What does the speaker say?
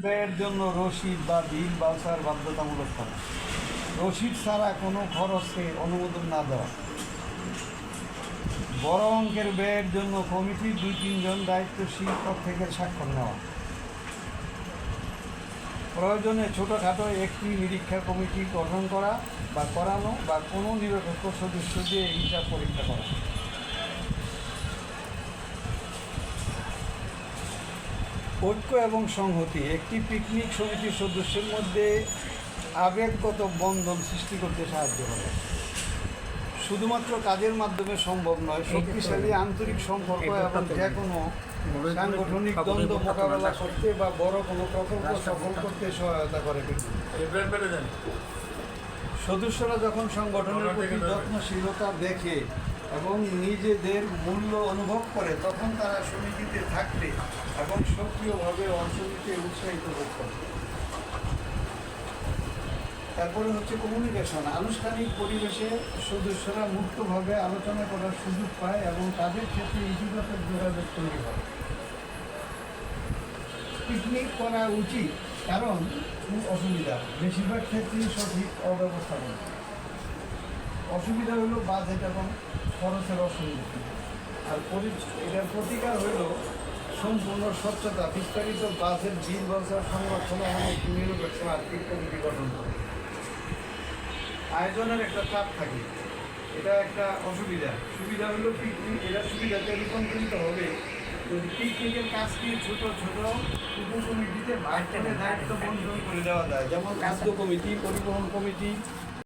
ব্যয়ের জন্য রসিদ বা বিল বাউচার বাধ্যতামূলক করা, রসিদ ছাড়া কোনো খরচকে অনুমোদন না দেওয়া, বড় অঙ্কের ব্যয়ের জন্য কমিটির 2-3 জন দায়িত্বশীল প্রত্যেকের স্বাক্ষর নেওয়া, প্রয়োজনে ছোটোখাটো একটি নিরীক্ষা কমিটি গঠন করা বা করানো বা কোনো নিরপেক্ষ সদস্য দিয়ে হিসাব পরীক্ষা করা। ঐক্য এবং সংহতি, একটি পিকনিক সমিতির সদস্যের মধ্যে আবেগগত বন্ধন সৃষ্টি করতে সাহায্য করে। শুধুমাত্র কাজের মাধ্যমে সম্ভব নয়, শক্তিশালী আন্তরিক সম্পর্ক এবং যে কোনো সাংগঠনিক দ্বন্দ্ব মোকাবেলা করতে বা বড় কোনো প্রকল্প সফল করতে সহায়তা করে। সদস্যরা যখন সংগঠনের প্রতি যত্নশীলতা দেখে এবং নিজেদের মূল্য অনুভব করে, তখন তারা সমিতিতে থাকতে এবং সক্রিয়ভাবে অংশ নিতে উৎসাহিত বোধ করে। তারপরে হচ্ছে কমিউনিকেশন, আনুষ্ঠানিক পরিবেশে সদস্যরা মুক্তভাবে আলোচনা করার সুযোগ পায় এবং তাদের ক্ষেত্রে ইতিবাচক যোগাযোগ তৈরি হয়। পিকনিক করা উচিত, কারণ খুব অসুবিধা, বেশিরভাগ ক্ষেত্রেই সঠিক অব্যবস্থাপনা। অসুবিধা হলো বাজেট এবং খরচের অসঙ্গতি। আর এটার প্রতিকার হইল সম্পূর্ণ স্বচ্ছতা, বিস্তারিত বাজেট, বিল বাজার সংরক্ষণ এবং একটি নিরপেক্ষ আর্থিক কমিটি গঠন করে। আয়োজনের একটা চাপ থাকে, এটা একটা অসুবিধা। সুবিধা হলো পিকনিক, এটা সুবিধাতে রূপান্তরিত হবে যদি পিকনিকের কাজকে ছোট ছোট উপকমিটিতে ভাগ করে দায়িত্ব বন্টন করে দেওয়া যায়, যেমন খাদ্য কমিটি, পরিবহন কমিটি,